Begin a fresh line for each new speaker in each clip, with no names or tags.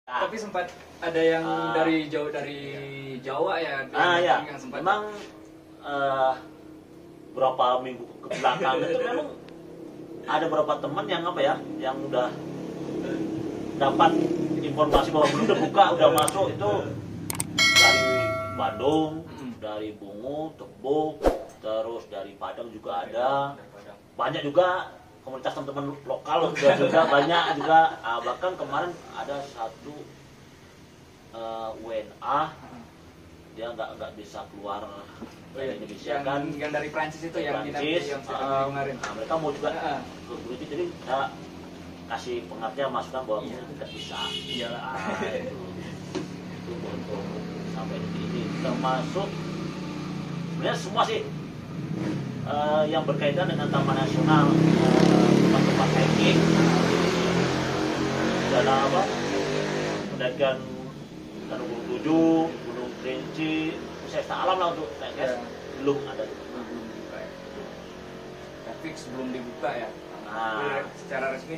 Tapi sempat ada yang dari Jawa ya,
ya.
yang sempat
Memang berapa minggu ke belakang itu memang ada beberapa teman yang yang udah dapat informasi bahwa udah buka, udah masuk itu dari Bandung, dari Bungu, Tebo, terus dari Padang juga ada. Banyak juga komunitas teman-teman lokal juga banyak juga. Bahkan kemarin ada satu WNA, dia nggak bisa keluar dari Indonesia
yang dari Prancis itu yang
Prancis,
kemarin.
mereka mau juga ke Burundi, jadi kita kasih pengertian masukan bahwa tidak bisa.
Iyalah.
Itu untuk sampai detik ini termasuk sebenarnya semua sih yang berkaitan dengan Taman Nasional, tempat-tempat hiking, dalam pendakian Gunung 7, Gunung Kerinci, wisata alam lah untuk TNS belum ada.
Fix belum dibuka ya. Secara resmi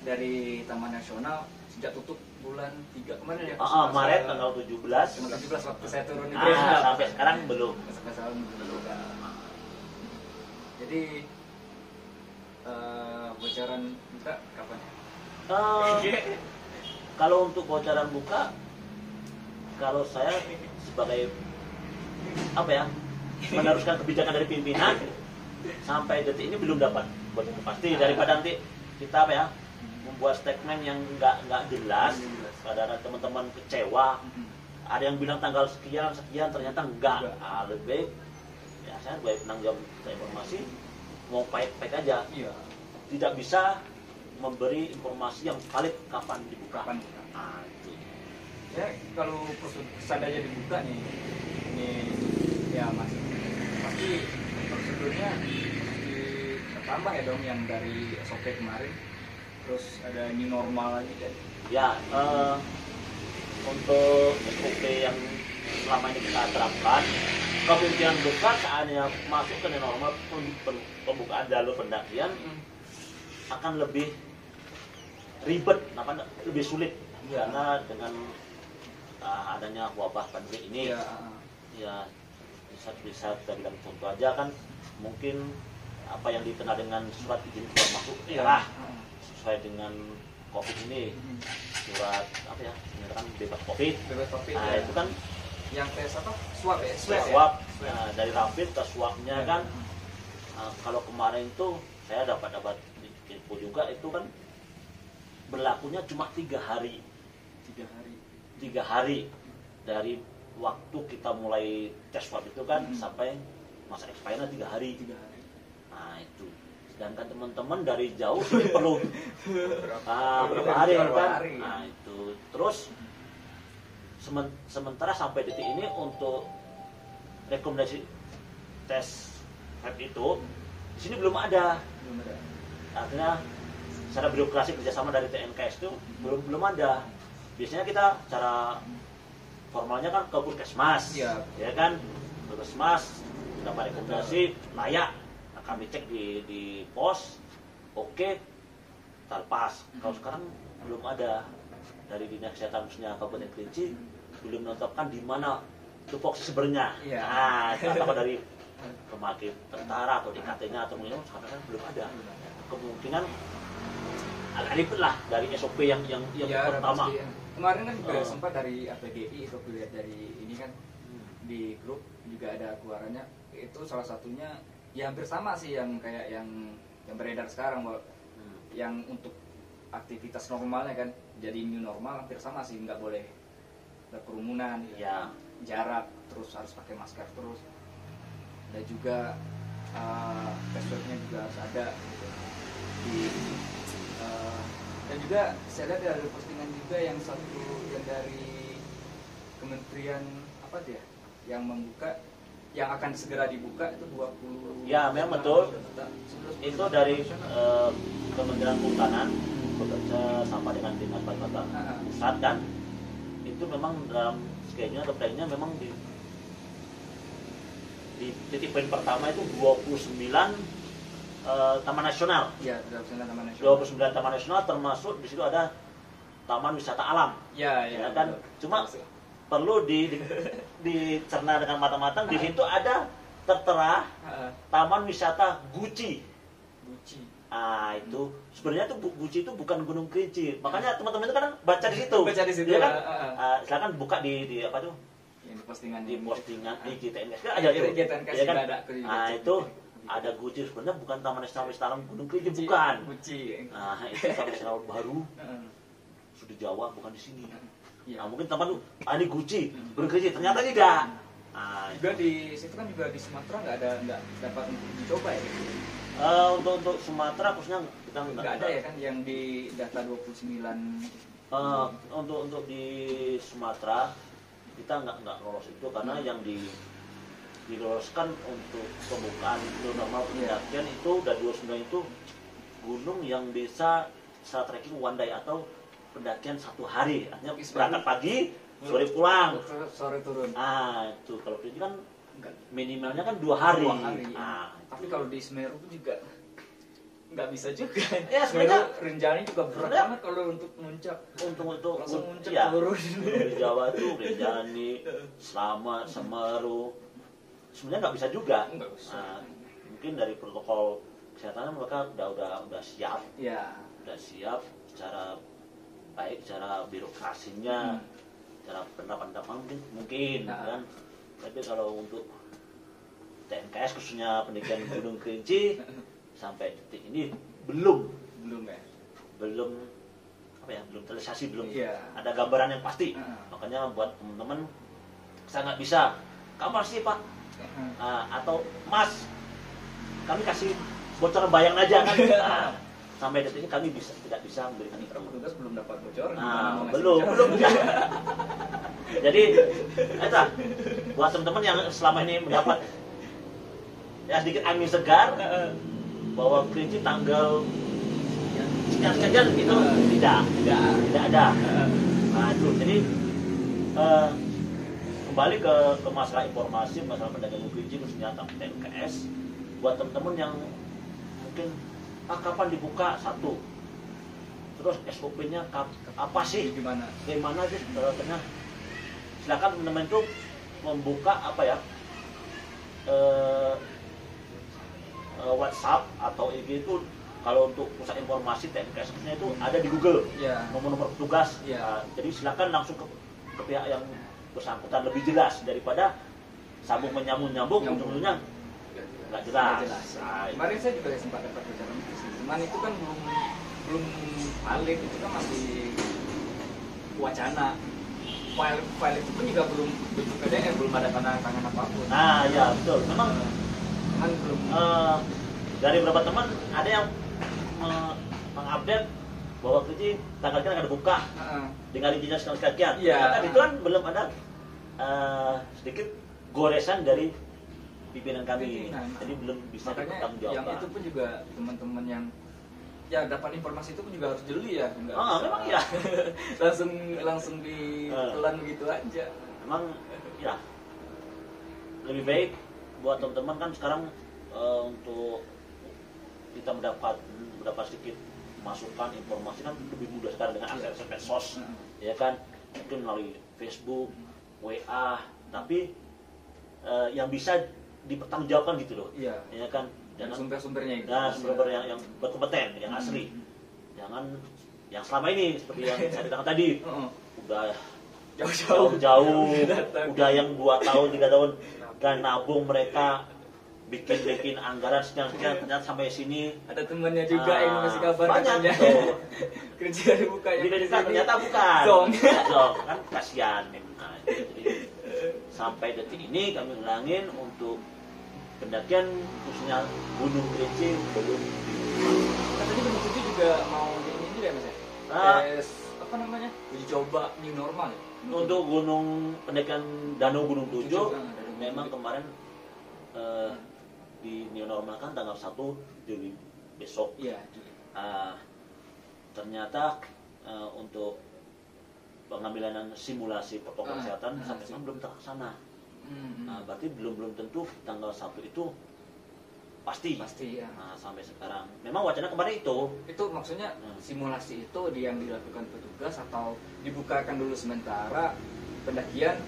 dari Taman Nasional sejak tutup bulan 3 kemarin ya.
Maret tanggal 17.
17 waktu saya turun itu.
Sampai sekarang belum.
Sampai sekarang belum. Jadi bocoran buka kapan?
Kalau untuk bocoran buka, kalau saya sebagai meneruskan kebijakan dari pimpinan sampai detik ini belum dapat bocoran pasti, daripada nanti kita membuat statement yang nggak jelas, pada teman-teman kecewa. Ada yang bilang tanggal sekian ternyata enggak. Lebih baik ya saya sebagai penanggung jawab informasi mau pahit-pahit aja. Tidak bisa memberi informasi yang valid kapan dibuka.
Ya kalau seandainya dibuka nih, ini ya mas, pasti prosedurnya ditambah ya dong yang dari SOP kemarin. Terus ada new normal lagi kan?
Ya, untuk SOP yang selama ini kita terapkan, kemungkinan besar saatnya masuk ke new normal, pembukaan jalur pendakian akan lebih ribet, lebih sulit karena dengan adanya wabah pandemi ini. Ya bisa kita bilang contoh aja kan, mungkin apa yang dikenal dengan surat izin keluar masuk sesuai dengan COVID ini, surat menyatakan bebas COVID. Itu kan
yang tes swab ya?
Swab. Nah, dari rapid ke swabnya kan. Kalau kemarin itu saya dapat info juga, itu kan berlakunya cuma 3 hari. 3 hari dari waktu kita mulai tes swab itu kan sampai masa expirednya 3 hari. Nah itu, sedangkan teman-teman dari jauh sih perlu berapa hari kan. Nah itu terus sementara sampai detik ini untuk rekomendasi tes swab itu di sini belum ada. Artinya secara birokrasi kerjasama dari TNKS itu belum ada. Biasanya kita cara formalnya kan ke Puskesmas, ya kan, Puskesmas dapat rekomendasi layak, kami cek di pos, oke, terlepas. Kalau sekarang belum ada dari Dinas Kesehatan khususnya Kabupaten Kerinci belum menetapkan di mana tupoksi sebenarnya. Apa dari pemakai tentara atau DKT-nya atau mungkin sekarang belum ada. Kemungkinan agak ribet lah dari SOP yang pertama.
Pasti, ya. Kemarin kan juga sempat dari APGI, itu lihat dari ini kan di grup juga ada keluarannya, itu salah satunya ya hampir sama sih yang kayak yang beredar sekarang, bahwa yang untuk aktivitas normalnya kan jadi new normal hampir sama sih, nggak boleh berkerumunan, jarak, terus harus pakai masker terus, dan juga tes swabnya juga harus ada gitu. Dan juga saya lihat ada postingan juga yang dari Kementerian yang membuka, yang akan segera dibuka itu 20.
Ya memang betul. Itu dari Kementerian Kehutanan bekerja sama dengan Dinas Pariwisata Pusat kan. Itu memang dalam schedule atau plannya memang di titik poin pertama itu 29 Taman Nasional.
Iya, 29 Taman Nasional.
29 Taman Nasional, termasuk di situ ada taman wisata alam.
Ya,
Ya kan? Cuma perlu dicerna dengan matang-matang. Di situ ada tertera taman wisata Guci. Ah, itu sebenarnya tuh Guci itu bukan Gunung Kerinci. Makanya teman-teman itu kan baca di situ.
Baca di situ.
Ya kan? Silakan buka di apa tuh?
Di postingan
IG TNKS kan ada tuh. Ya kan? Nah, itu ada Guci, sebenarnya bukan Taman Nasional Wisata Alam Gunung Kerinci, bukan.
Guci.
Nah, itu Taman Nasional baru. Sudah Jawa, bukan di sini. Nah, mungkin teman tuh, ini Guci, Gunung Kerinci, ternyata tidak. Nah,
juga di situ kan juga di Sumatera nggak dapat untuk dicoba ya.
Untuk Sumatera khususnya kita
nggak ada ya kan yang di data 29.
Untuk di Sumatera kita nggak lolos itu karena yang diloloskan untuk pembukaan new normal pendakian itu dan 29 itu gunung yang bisa secara trekking one day atau pendakian 1 hari, artinya berangkat pagi sore pulang,
sore turun.
Itu kalau ini kan minimalnya kan 2 hari.
Tapi kalau di Semeru pun juga nggak bisa juga.
Ya sebenarnya
Rinjani juga berat banget kalau untuk muncak.
Untuk
langsung muncak
ya,
turun.
Di Jawa tuh Rinjani, Slamet, Semeru, sebenarnya nggak bisa juga. Mungkin dari protokol kesehatan mereka udah siap.
Ya.
Udah siap secara baik, secara birokrasinya, secara penerapan mungkin kan. Tapi kalau untuk TNKS khususnya pendidikan Gunung Kerinci sampai detik ini belum terrealisasi, belum ada gambaran yang pasti. Makanya buat teman-teman, saya nggak bisa kapan sih Pak atau Mas, kami kasih bocoran bayang aja kan. Sampai detik ini kami tidak bisa memberikan itu.
Petugas belum dapat bocoran.
Belum. Jadi, buat teman-teman yang selama ini mendapat ya sedikit angin segar bahwa Kerinci tanggal sekian itu tidak ada. Nah itu jadi kembali ke masalah informasi, masalah pendakian Kerinci khususnya TNKS buat teman-teman yang mungkin kapan dibuka satu, terus SOP-nya apa sih, gimana sih ternyata. Silakan teman-teman itu membuka WhatsApp atau IG itu. Kalau untuk pusat informasi TNKS-nya itu ada di Google, nomor-nomor petugas. Jadi silakan langsung ke pihak yang bersangkutan lebih jelas daripada sambung menyambung ujung-ujungnya nggak jelas.
Kemarin saya juga sempat dapat bocoran itu sih, cuman itu kan belum valid, itu kan masih wacana. File itu pun juga belum bentuk PDF, belum ada tanda tangan apapun.
Ya betul. Memang
belum.
Dari beberapa teman ada yang mengupdate bahwa Kerinci tanggal kan akan dibuka dengan izinnya sekalian. Tapi itu kan belum ada sedikit goresan dari pimpinan kami. Jadi belum bisa dipertanggungjawabkan.
Yang itu pun juga teman-teman yang dapat informasi itu pun juga harus jeli ya.
Memang ya.
langsung ditelan begitu aja.
Memang ya. Lebih baik buat teman-teman kan sekarang untuk kita mendapat sedikit masukan informasi kan lebih mudah sekarang dengan akses medsos, ya kan, mungkin melalui Facebook, WA, tapi yang bisa dipertanggungjawabkan gitu loh, ya kan,
jangan sumber-sumbernya itu,
sumber yang berkompeten, yang asli, jangan yang selama ini seperti yang saya katakan tadi, udah jauh-jauh, udah yang 2 tahun 3 tahun dan nabung mereka bikin anggaran sekian ternyata sampai sini
ada temannya juga yang masih kabar
banyak
kerja dibuka
ternyata bukan zong kan kasihan. Jadi sampai detik ini kami ulangin untuk pendakian khususnya Gunung Kerinci belum.
Katanya Gunung Kerinci juga mau ini juga ya Mas ya? Tes apa namanya? Uji coba new normal ya?
Untuk gunung pendakian Danau Gunung Tujuh memang kemarin di new normal kan tanggal 1 Juli besok. Ternyata untuk pengambilan simulasi protokol kesehatan sampai sekarang belum terlaksana. Berarti belum tentu tanggal 1 itu pasti
Pasti ya.
nah, sampai sekarang memang wacana kemarin
Itu maksudnya simulasi itu yang dilakukan petugas atau dibukakan dulu sementara pendakian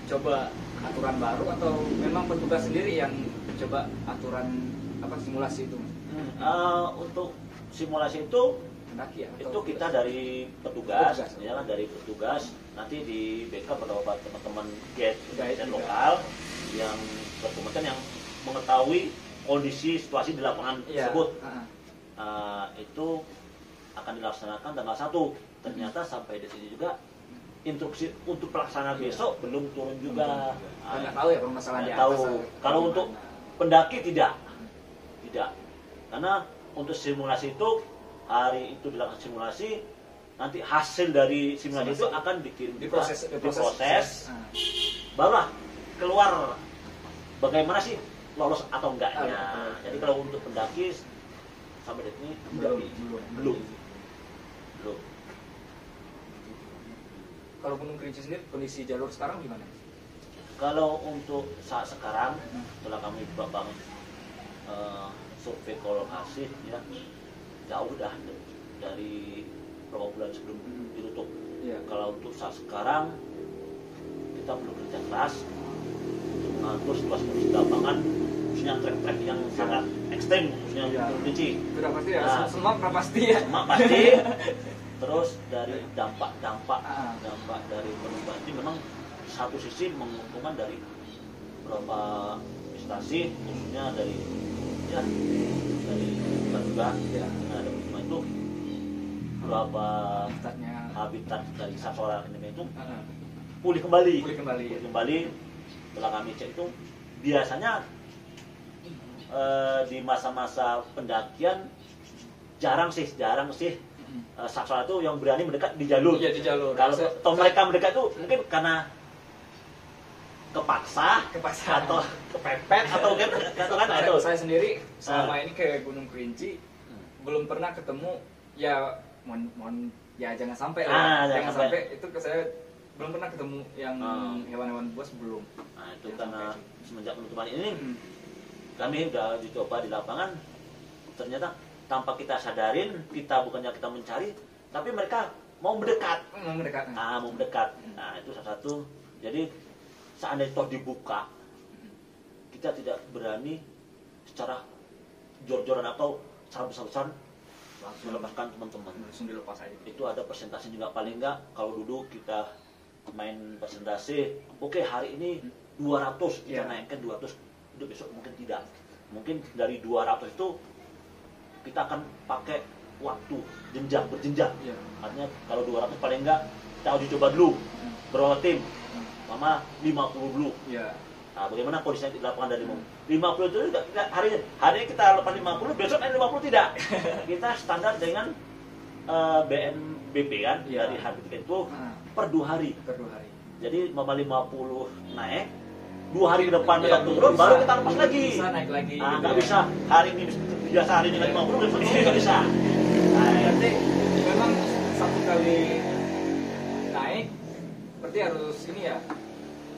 coba aturan baru atau memang petugas sendiri yang coba aturan simulasi itu?
Untuk simulasi itu
Pendaki ya?
itu kita dari petugas,
Petugas.
ya kan, dari petugas nanti di backup oleh teman-teman guide
Guide
lokal yang berkompeten yang mengetahui kondisi situasi di lapangan
Iya.
tersebut. Itu akan dilaksanakan tanggal 1. Ternyata sampai di sini juga instruksi untuk pelaksanaan besok belum turun juga.
Nggak tahu ya permasalahan di
Nggak tahu.
atas.
Kalau untuk pendaki tidak, karena untuk simulasi itu hari itu dilakukan simulasi, nanti hasil dari simulasi itu akan dikirim
diproses,
barulah keluar bagaimana sih lolos atau enggaknya. Jadi kalau untuk pendaki sampai detik ini belum.
Kalau Gunung Kerinci sendiri kondisi jalur sekarang gimana?
Kalau untuk saat sekarang setelah kami bangun survei ke lokasi ya jauh dah dari beberapa bulan sebelum ditutup.
Iya.
Kalau untuk saat sekarang kita perlu kerja keras untuk mengatur situasi kondisi lapangan, khususnya trek-trek yang sangat ekstrem, khususnya Gunung Kerinci.
Sudah pasti ya,
Nah,
semua pasti ya.
Semua pasti. Terus dari dampak dari penurunan ini memang satu sisi menguntungkan dari beberapa instansi, khususnya dari kita juga ya ada penurunan itu beberapa habitat dari satwa endemik itu pulih kembali. Setelah kami cek itu biasanya di masa-masa pendakian jarang sih satwa itu yang berani mendekat di jalur.
Iya, di jalur.
Kalau mereka mendekat itu mungkin karena kepaksa atau kepepet atau kan itu.
Saya sendiri selama ini ke Gunung Kerinci belum pernah ketemu ya ya jangan sampai lah. Jangan sampai itu saya belum pernah ketemu yang hewan-hewan buas belum.
Nah, itu karena semenjak penutupan ini kami udah dicoba di lapangan, ternyata tanpa kita sadarin, bukannya kita mencari, tapi mereka mau mendekat. Mau mendekat. Nah, itu salah satu. Jadi seandainya toh dibuka, kita tidak berani secara jor-joran atau secara besar-besaran langsung melepaskan teman-teman.
Langsung dilepas aja.
Itu ada persentase juga, paling enggak kalau duduk kita main persentase, oke, hari ini 200 kita naikkan 200, itu besok mungkin tidak. Mungkin dari 200 itu kita akan pakai waktu berjenjang. Artinya kalau 200 paling enggak kita uji coba dulu berapa tim, mama 50 dulu. Nah, bagaimana kondisinya di lapangan dari 50 itu hari ini kita lepas 50, besok naik 50 tidak. Kita standar dengan BNBP kan, dari habit itu per 2 hari. Jadi mama 50 naik, 2 hari ke depan kita turun, baru kita lepas lagi.
Bisa naik lagi.
Nggak bisa hari ini biasa hari ini 50, besok ini nggak bisa.
Berarti memang satu kali naik, berarti harus ini ya,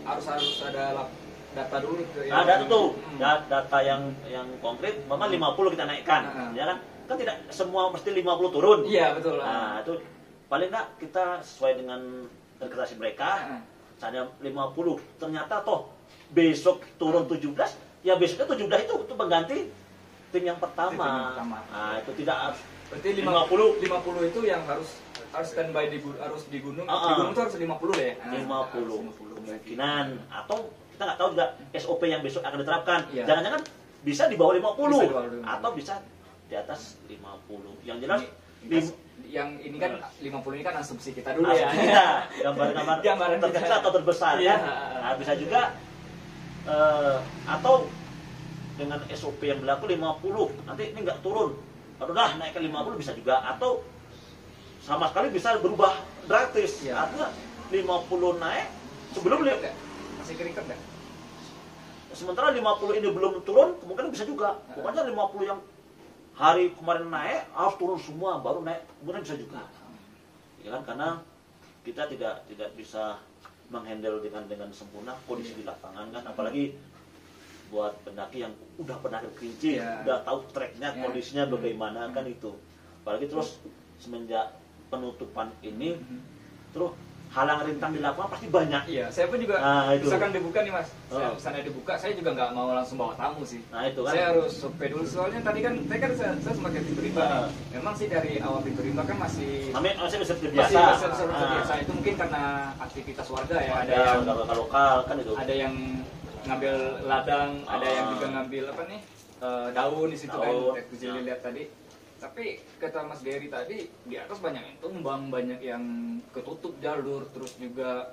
harus ada data dulu.
Ada tuh data yang konkret. Mama 50 kita naikkan, ya kan? Kan tidak semua mesti 50 turun.
Iya betul.
Nah itu paling nggak kita sesuai dengan rekomendasi mereka. Misalnya 50, ternyata toh besok turun 17, ya besoknya 17 itu untuk mengganti tim yang pertama. Nah itu tidak harus.
Berarti 50 itu yang harus standby di gunung. Di gunung itu harus 50 ya.
50 kemungkinan, atau kita nggak tahu juga SOP yang besok akan diterapkan. Jangan-jangan bisa di bawah 50 atau bisa di atas 50. Yang jelas
yang ini kan 50 ini kan asumsi kita dulu
ya. Gambaran terkecil atau terbesar kan. Nah, bisa juga atau dengan SOP yang berlaku 50, nanti ini nggak turun, baru dah naik ke 50 bisa juga, atau sama sekali bisa berubah drastis. Artinya 50 naik sebelum
masih keriket nggak?
Sementara 50 ini belum turun, kemungkinan bisa juga. Pokoknya 50 yang hari kemarin naik harus turun semua, baru naik, kemudian bisa juga. Ya kan, karena kita tidak bisa menghandle dengan sempurna kondisi di lapangan kan, apalagi buat pendaki yang udah pernah ke Kerinci,
Iya.
udah tahu treknya,
Iya.
kondisinya bagaimana kan itu. Apalagi terus semenjak penutupan ini, terus halang rintang di lapangan pasti banyak.
Iya, saya pun juga
itu.
misalkan dibuka nih Mas,
Oh.
misalnya dibuka, saya juga nggak mau langsung bawa tamu sih.
Nah itu kan.
Saya harus survei dulu, soalnya tadi kan saya semakin pintu rimba nih. Memang sih dari awal pintu rimba kan masih
Kami masih bisa
masih
biasa.
biasa. Itu mungkin karena aktivitas warga ya. Ada
Ya,
yang
lokal kan itu.
ada yang ngambil ladang, ada yang
Ah.
juga ngambil apa nih daun di situ kan,
Daun.
kayak Kujili lihat tadi. Tapi kata Mas Gary tadi di atas banyak yang tumbang, banyak yang ketutup jalur, terus juga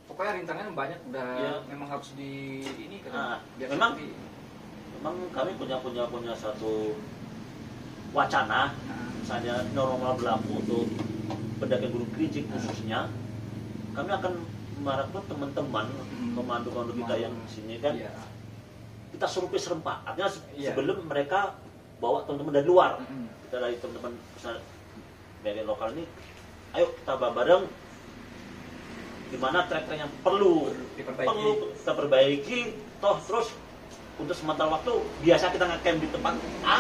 pokoknya rintangan banyak, udah
Ya.
memang harus di ini
Ah,
biar
memang-
seperti-
Memang kami punya satu wacana, misalnya normal berlaku untuk pendaki Gunung Kerinci khususnya, kami akan merekrut teman-teman pemandu-pemandu kita yang di sini kan,
Iya.
kita survei serempak. Artinya
Iya.
sebelum mereka bawa teman-teman dari luar,
Mm-mm.
kita dari teman-teman misalnya dari lokal ini, ayo kita bareng di mana trek-trek yang perlu kita perbaiki, toh terus untuk sementara waktu biasa kita ngecamp di tempat A,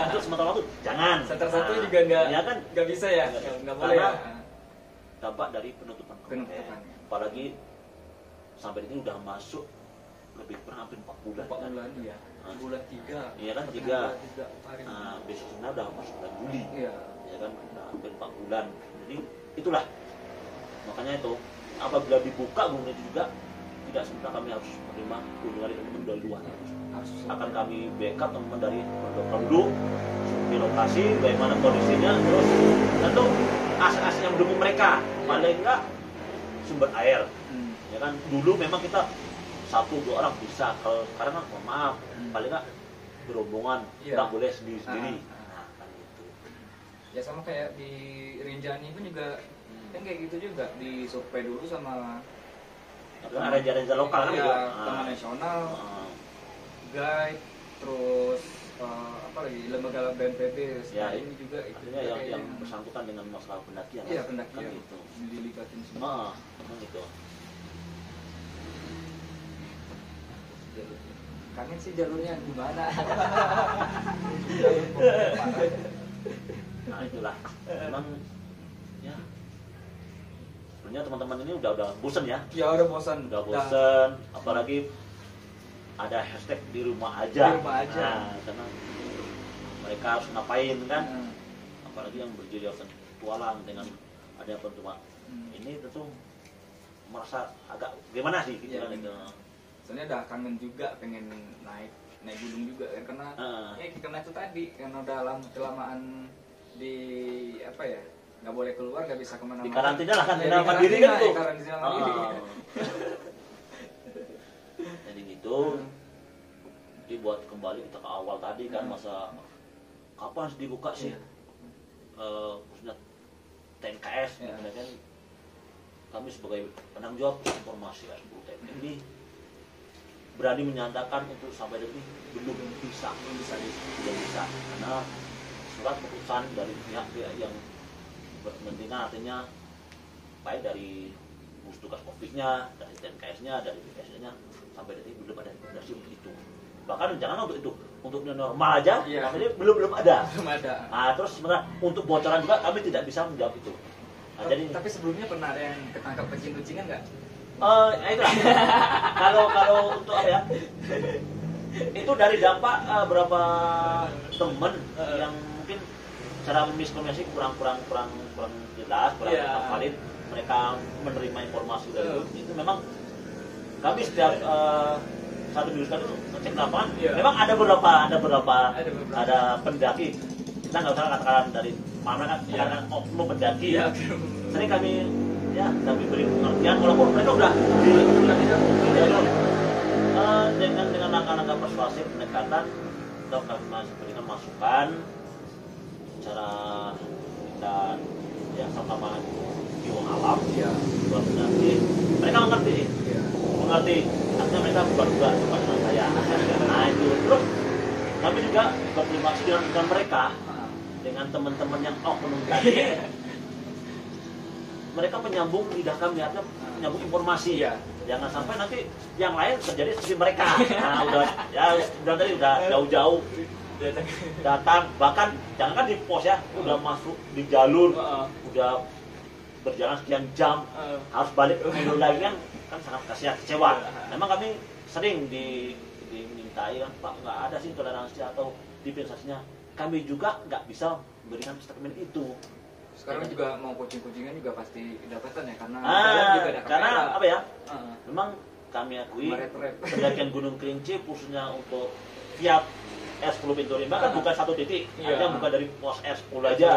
untuk sementara waktu jangan.
Satu-satu
Nah,
juga
ya kan
nggak bisa ya, nggak boleh ya.
Karena dampak dari penutupan kemarin.
Penutupan.
Apalagi sampai ini udah masuk lebih kurang hampir 4 bulan.
4
kan?
bulan ya.
Nah.
Bulan 3.
Iya kan 3.
Hari.
Nah, besoknya udah masuk bulan Juli.
Iya.
Ya kan udah hampir 4 bulan. Jadi itulah. Makanya itu apabila dibuka gunung itu juga tidak sebentar kami harus menerima kunjungan dari teman-teman dari luar.
Harus
Akan kami backup teman-teman dari lokal dulu di lokasi bagaimana kondisinya, terus tentu aset-aset yang mendukung mereka, paling enggak sumber air. Ya kan dulu memang kita 1-2 orang bisa, kalau sekarang kan mohon maaf, paling enggak berombongan,
Iya.
nggak boleh sendiri-sendiri.
Ah.
Nah, kan gitu.
Ya sama kayak di Rinjani pun juga kan kayak gitu juga, di survei dulu sama
Itu kan raja-raja lokal kan
ya,
gitu.
Taman Nasional,
Ah.
guide, terus apa lagi, lembaga BNPB,
Ya,
ini juga itu
artinya
juga
yang
kayak
bersangkutan dengan masalah pendakian.
iya
kan?
pendakian
Kan gitu.
dilibatin semua.
Memang gitu.
Kangen sih jalurnya gimana?
Nah itulah. Memang ya sebenarnya teman-teman ini udah bosan ya.
Ya udah bosan.
Udah bosan, apalagi ada hashtag di rumah aja.
Di rumah aja.
Nah, karena mereka harus ngapain kan?
Nah,
Apalagi yang berjilid tualang dengan adanya penutupan ini tentu merasa agak gimana sih gitu
Iya,
kan itu.
soalnya udah kangen juga, pengen naik gunung juga kan, karena ya karena itu tadi karena udah kelamaan di apa ya, nggak boleh keluar, nggak bisa kemana-mana.
Di karantina lah kan,
Ya,
karantina
di
mandiri kan
karantina,
tuh.
ya, karantina mandiri.
Jadi gitu. Jadi buat kembali kita ke awal tadi kan, masa kapan harus dibuka sih?
Iya.
Khususnya TNKS,
Iya.
kan kami sebagai penanggung jawab informasi S10 TNI ini berani menyatakan itu sampai detik belum bisa karena surat keputusan dari pihak-pihak yang berkepentingan, artinya baik dari gugus tugas COVID-nya, dari TNKS-nya, dari BPS-nya, sampai detik belum ada rekomendasi untuk itu. Bahkan jangan untuk itu, untuk new normal aja,
Iya.
makanya belum ada.
Belum ada.
Nah, terus sebenarnya untuk bocoran juga kami tidak bisa menjawab itu. Nah, jadi
Tapi sebelumnya pernah ada yang ketangkap kucing-kucingan nggak?
ya itulah. kalau untuk apa ya? Itu dari dampak berapa temen yang mungkin cara miskomunikasi kurang jelas, kurang
Iya.
valid. Mereka menerima informasi dari itu memang kami setiap satu minggu sekali ngecek lapangan.
Iya.
Memang ada beberapa
Ada
pendaki. Kita nggak usah katakan dari mana kan, karena oknum pendaki.
Iya.
Sering kami beri pengertian walaupun mereka udah dengan langkah-langkah persuasif pendekatan, kita kami berikan masukan cara kita sama-sama jiwa alam, jiwa pendaki. Mereka mengerti, artinya mereka berdua sama dengan saya. Nah itu terus kami juga berterima kasih dengan mereka, dengan teman-teman yang oknum tadi. mereka penyambung lidah kami, artinya penyambung informasi.
Iya.
Jangan sampai nanti yang lain terjadi seperti mereka. Nah, udah tadi udah jauh-jauh datang, bahkan jangan kan di pos ya, udah masuk di jalur, udah berjalan sekian jam, harus balik mundur lagi kan sangat kecewa. Memang kami sering dimintai kan, Pak, nggak ada sih toleransi atau dispensasinya. Kami juga nggak bisa memberikan statement itu.
Sekarang juga mau kucing-kucingan juga pasti dapatan ya, karena juga ada
karena
kamera.
apa ya? Memang kami akui
Rep-rep.
pendakian Gunung Kerinci khususnya untuk via R10 Pintu Rimba kan bukan satu titik, artinya bukan dari pos R10 aja,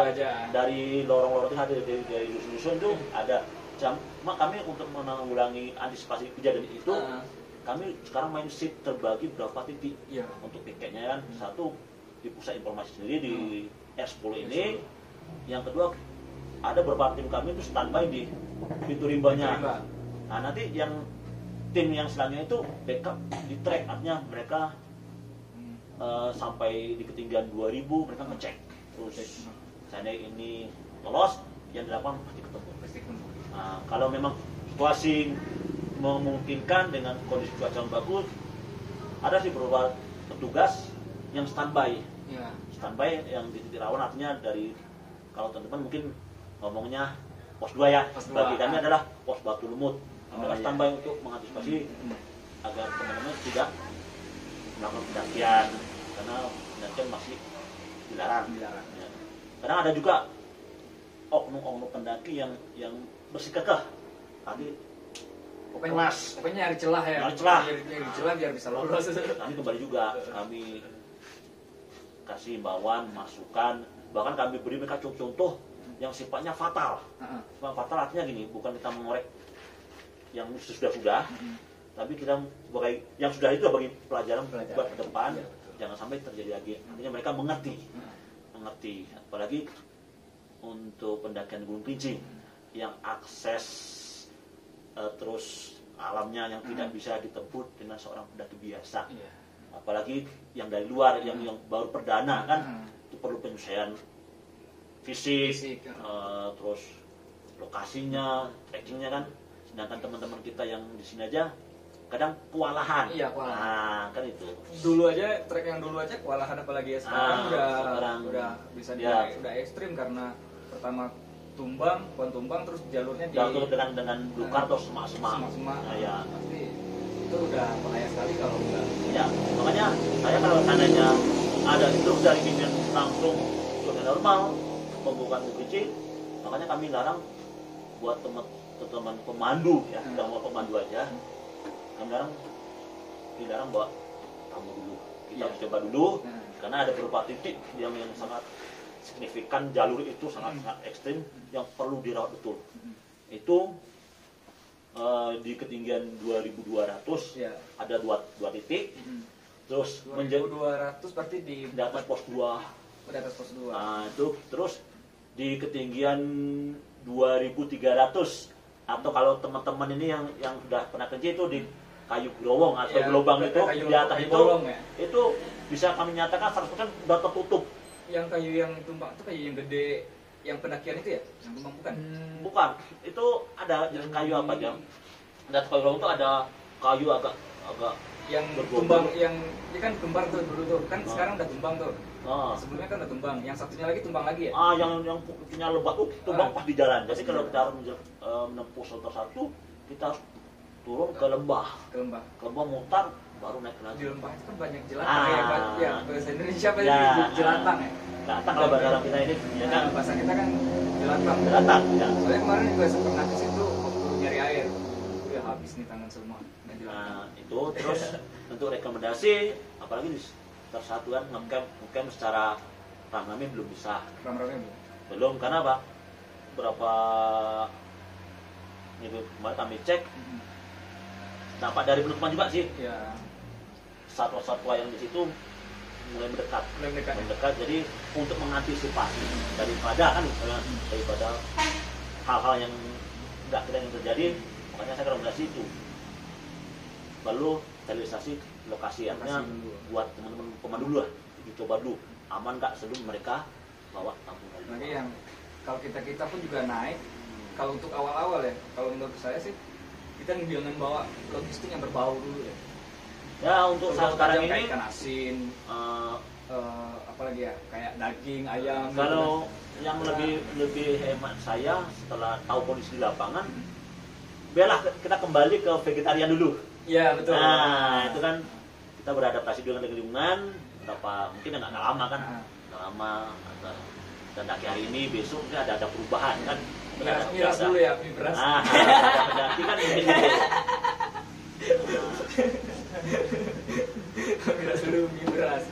dari lorong-lorong itu ada dari dusun-dusun tuh ada. Cuma kami untuk menanggulangi antisipasi kejadian itu, kami sekarang main shift terbagi berapa titik untuk piketnya kan. Satu di pusat informasi sendiri di R10 ini, yang kedua ada beberapa tim kami itu standby di Pintu Rimbanya. Nah nanti yang tim yang selanjutnya itu backup di track, artinya mereka sampai di ketinggian 2000 mereka ngecek terus seandainya ini lolos, yang dilakukan pasti ketemu. Nah, kalau memang situasi memungkinkan dengan kondisi cuaca yang bagus, ada sih beberapa petugas yang standby yang di titik rawan, artinya dari kalau teman-teman mungkin ngomongnya pos 2 ya, bagi kami adalah pos Batu Lumut. Mereka standby untuk mengantisipasi agar teman-teman tidak melakukan pendakian, karena pendakian masih dilarang. Ya. Kadang ada juga oknum-oknum pendaki yang bersikukuh tadi
pokoknya nyari celah ya, nyari celah biar bisa lolos.
Kami kembali juga, kami kasih imbauan, masukan, bahkan kami beri mereka contoh yang sifatnya fatal. Fatal artinya gini, bukan kita mengorek yang sudah, tapi kita sebagai yang sudah itu bagi pelajaran buat ke depan, jangan sampai terjadi lagi. Artinya mereka mengerti, apalagi untuk pendakian Gunung Kerinci yang akses terus alamnya yang tidak bisa ditempuh dengan seorang pendaki biasa. Apalagi yang dari luar, yang baru perdana kan, itu perlu penyesuaian fisik. Terus lokasinya, trekkingnya kan. Sedangkan teman-teman kita yang di sini aja kadang kewalahan. Nah, kan itu.
Trek yang dulu aja kewalahan, apalagi ya sekarang udah bisa udah ekstrim, karena pertama pohon tumbang, terus jalurnya
dengan lukar atau semak-semak.
Ya, pasti itu udah bahaya sekali kalau enggak.
Ya, makanya saya kalau seandainya ada instruksi dari pimpinan langsung zona normal pembukaan Kerinci, makanya kami larang buat teman pemandu ya, tidak mau pemandu aja. Kami dilarang bawa tamu dulu. Kita harus coba dulu, karena ada beberapa titik yang sangat signifikan, jalur itu sangat ekstrim yang perlu dirawat betul. Itu di ketinggian 2200 ada dua titik. Terus
2200 berarti di
atas pos 2.
Di atas pos 2.
Nah, itu terus di ketinggian 2300, atau kalau teman-teman ini yang sudah pernah kerja itu di kayu gerowong atau gelombang itu di atas itu bisa kami nyatakan 100% sudah tertutup.
Yang kayu yang tumbang itu kayu yang gede, yang pendakian itu ya? Yang tumbang bukan?
Bukan, itu ada jenis kayu apa aja. Di atas kayu gerowong itu ada kayu agak
yang tumbang, yang ini kan tumbang tuh dulu tuh, kan sekarang udah tumbang tuh. Sebelumnya kan udah tumbang, yang satunya lagi tumbang lagi ya?
Yang punya lebat tuh tumbang pas di jalan. Jadi kalau kita harus menempuh satu, kita harus turun ke lembah. Ke lembah mutar, baru naik lagi.
Di lembah itu kan banyak jelatang ya, bahasa Indonesia apa ya? Jelatang ya?
Jelatang kalau bahasa Arab kita ini, ya kan?
Bahasa kita kan jelatang.
Ya.
Soalnya kemarin juga pernah ke situ waktu nyari air, ya habis nih tangan semua.
Nah, itu terus untuk rekomendasi, apalagi di Persatuan ngecamp secara rame-rame belum bisa. Belum, karena apa? Berapa minggu kemarin kami cek, nampak dari penutupan juga sih. Satwa-satwa yang di situ mulai mendekat. Jadi untuk mengantisipasi daripada hal-hal yang nggak kira yang terjadi, makanya saya rekomendasi itu. Lalu sterilisasi lokasi, artinya buat teman-teman pemandu dulu lah, dicoba dulu aman nggak sebelum mereka bawa tamu.
Nanti yang kalau kita pun juga naik, kalau untuk awal-awal ya, kalau menurut saya sih kita jangan bawa logistik yang berbau dulu ya.
Ya untuk saat sekarang ini
ikan asin, apalagi ya kayak daging ayam.
Kalau yang lebih hemat saya setelah tahu kondisi di lapangan, biarlah kita kembali ke vegetarian dulu.
Iya betul.
Nah itu kan kita beradaptasi dengan lingkungan, berapa mungkin nggak lama kan, nggak lama. Dan hari ini besok ada perubahan kan.
Miras dulu ya, miras.
Berarti kan mungkin gitu.
Miras dulu, miras.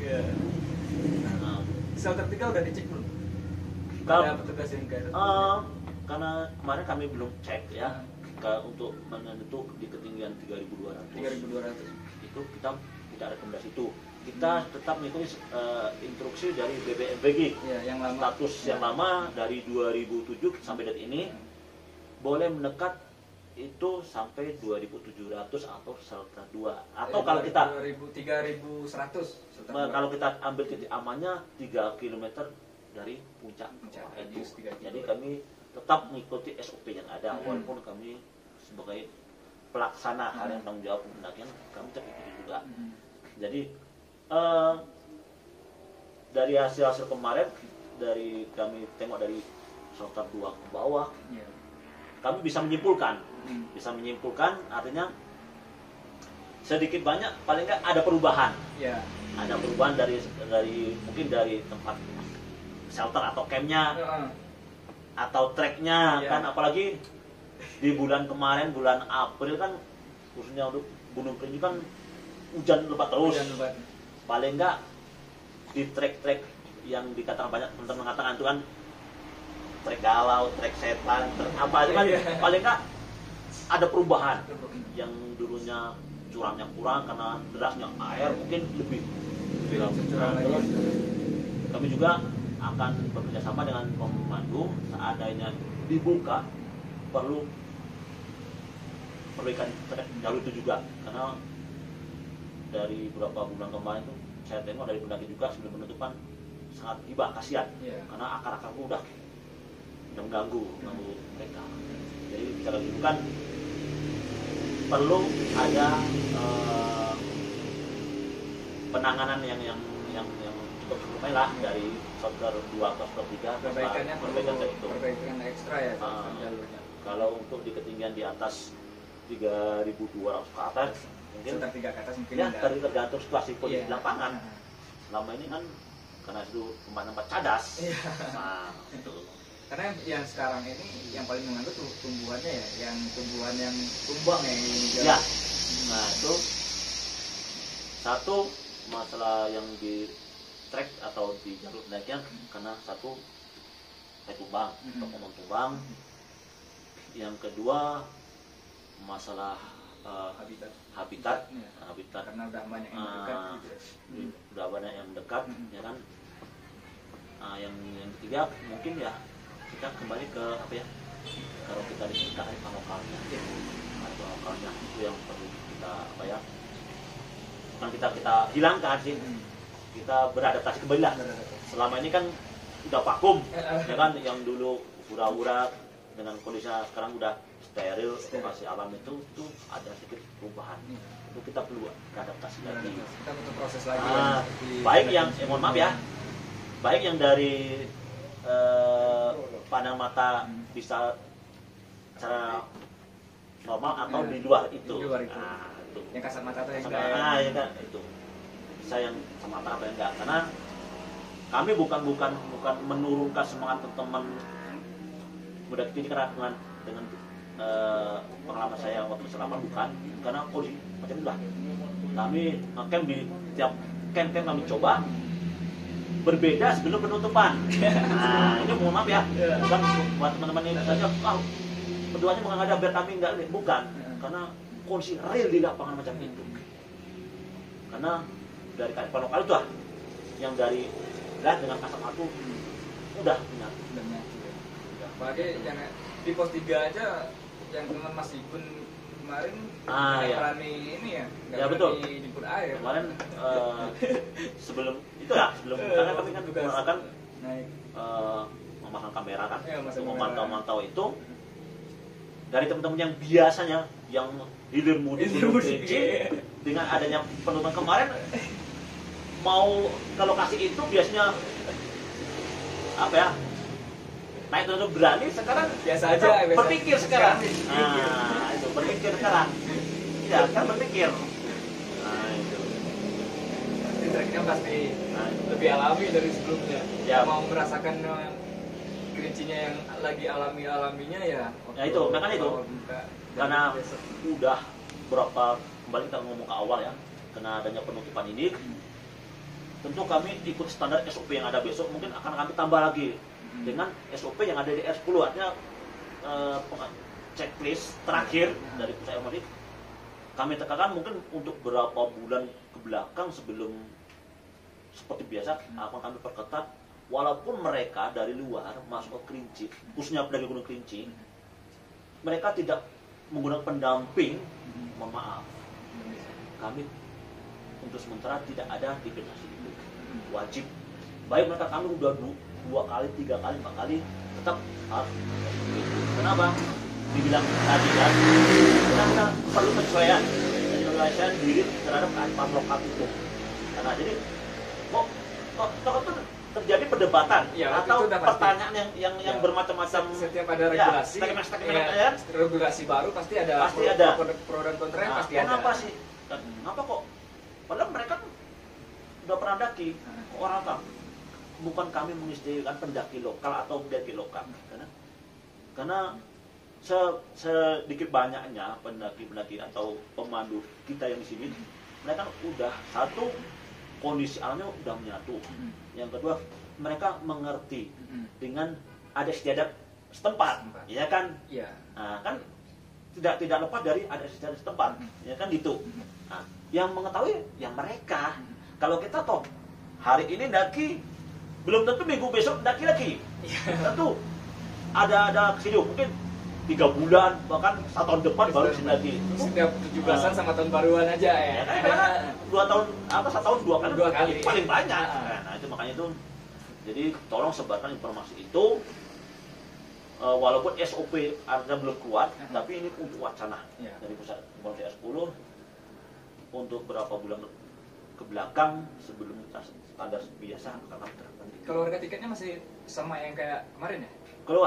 Iya. Shelter 3 udah dicek belum? Ada petugas yang kayak
karena kemarin kami belum cek ya untuk menentu di ketinggian 3.200 itu kita tidak rekomendasi itu. Kita tetap mengikuti instruksi dari BBMPG
ya, yang lama.
Status yang lama dari 2007 sampai detik ini boleh mendekat itu sampai 2.700 atau shelter 2 atau kalau kita
3.100
kalau kita ambil titik amannya 3 km dari puncak itu. Jadi kami tetap mengikuti SOP yang ada walaupun kami sebagai pelaksana hal yang tanggung jawab pendakian kami tetap ikuti juga. Jadi dari hasil kemarin dari kami tengok dari shelter 2 ke bawah kami bisa menyimpulkan artinya sedikit banyak paling nggak ada perubahan. Ada perubahan dari mungkin dari tempat shelter atau campnya atau treknya kan, apalagi di bulan kemarin bulan April kan khususnya untuk Gunung Kerinci kan hujan lebat terus. Paling nggak di trek-trek yang dikatakan banyak teman-teman mengatakan itu kan trek galau, trek setan, trek apa itu kan paling nggak ada perubahan. Yang dulunya curangnya kurang karena derasnya air mungkin lebih terus. Kami juga akan bekerja sama dengan pemandu seandainya dibuka perlu ikan jalur itu juga karena dari beberapa bulan kemarin itu saya tengok dari pendaki juga sebelum penutupan sangat tiba kasihan karena akar-akar udah mengganggu mereka. Jadi secara kan perlu ada penanganan yang cukup lumayan lah dari shelter 2 ke shelter 3
perbaikan ekstra ya jalurnya.
Kalau untuk di ketinggian di atas 3.200 ke atas mungkin
shelter 3 ke atas mungkin
ya tergantung situasi kondisi lapangan. Selama ini kan karena itu tempat-tempat cadas. Nah, itu.
Karena yang sekarang ini yang paling mengganggu tuh tumbuhannya ya, yang tumbuhan yang tumbang ya ini.
Ya. Nah, itu satu masalah yang di trek atau di jalur pendakian karena satu tumbang, pohon tumbang. Yang kedua masalah habitat
karena udah banyak yang mendekat
udah banyak yang mendekat ya kan. Yang ketiga mungkin ya kita kembali ke apa ya, kalau kita di kearifan lokalnya itu yang perlu kita apa ya, bukan kita hilangkan sih, kita beradaptasi kembali lah. Selama ini kan udah vakum ya kan, yang dulu hura-hura dengan kondisi sekarang udah steril, lokasi alam itu ada sedikit perubahan. Itu kita perlu beradaptasi lagi.
Kita butuh proses lagi.
Baik yang mohon maaf ya, baik yang dari pandang mata bisa secara normal atau di luar itu.
Di luar itu. Itu. Yang kasat mata atau yang
ya kan itu. Bisa yang sama mata apa enggak? Karena kami bukan menurunkan semangat teman-teman mendaki ini karena dengan pengalaman saya waktu selama bukan, karena kondisi macam itulah. Kami camp di tiap camp kami coba berbeda sebelum penutupan. Nah, ini mohon maaf ya, bukan buat teman-teman ini saja. Berdoanya bukan ada biar kami enggak, bukan, karena kondisi real di lapangan macam itu. Karena dari kearifan lokal itu yang dari dengan kasat mata udah menyatu.
Apalagi yang di pos 3 aja yang teman Mas Igun kemarin berani ini ya,
ya betul,
jemput air
kemarin sebelum itu ya, karena kami kan juga akan naik memasang kamera kan,
Iya, masang
untuk
kamera.
memantau itu dari teman-teman yang biasanya yang hilir mudik
Hilir mudik,
Kerinci,
iya.
dengan adanya penutupan kemarin mau ke lokasi itu biasanya apa ya, naik turun berani, sekarang
Biasa aja, biasa.
berpikir sekarang.
Berpikir.
Nah, itu berpikir sekarang. Ya, kan berpikir. Nah, itu.
Treknya pasti
Nah, itu.
lebih alami dari sebelumnya.
Ya.
Mau merasakan kerincinya yang lagi alaminya ya.
Ya, itu, makanya itu. Karena
besok.
udah berapa, kembali kita ngomong ke awal ya, karena adanya penutupan ini, tentu kami ikut standar SOP yang ada besok, mungkin akan kami tambah lagi dengan SOP yang ada di R10, artinya checklist terakhir dari pusat mudik. Kami tekankan mungkin untuk beberapa bulan ke belakang sebelum seperti biasa akan kami perketat, walaupun mereka dari luar masuk ke Kerinci, khususnya dari Gunung Kerinci, mereka tidak menggunakan pendamping. Mohon maaf, kami untuk sementara tidak ada di federasi itu, wajib. Baik mereka kami udah 2 kali, 3 kali, 4 kali tetap harus. Kenapa? Dibilang tadi kan, karena perlu penyesuaian diri terhadap keadaan lokal itu. Karena jadi kok itu terjadi perdebatan
Ya,
atau
itu udah pasti.
pertanyaan yang
Ya.
bermacam-macam.
Setiap ada regulasi,
ya,
regulasi baru pasti ada.
Pasti ada.
Pro dan kontra
Nah,
pasti ada.
kenapa sih? Kenapa kok? Padahal mereka udah pernah daki. Orang kan bukan kami mengistilahkan pendaki lokal atau pendaki lokal, karena sedikit banyaknya pendaki atau pemandu kita yang di sini, mereka udah satu, kondisi alamnya udah menyatu. Yang kedua, mereka mengerti dengan ada istiadat setempat, ya kan?
Iya.
Nah, kan tidak lepas dari ada istiadat setempat, ya kan gitu. Nah, yang mengetahui yang mereka. Kalau kita toh hari ini daki, belum tentu minggu besok daki lagi. Tentu ada kesidu, mungkin 3 bulan, bahkan 1 tahun depan baru bisa daki.
Setiap 17-an sama tahun baruan aja ya.
Ya kan, karena 2 tahun atau 1 tahun 2 kali,
2 kali.
paling banyak. Nah, itu makanya itu. Jadi tolong sebarkan informasi itu. Walaupun SOP artinya belum kuat, tapi ini untuk wacana dari pusat informasi R10 untuk berapa bulan ke belakang sebelum standar biasa akan kami terapkan.
Kalau harga tiketnya masih sama yang kayak kemarin ya?
Kalau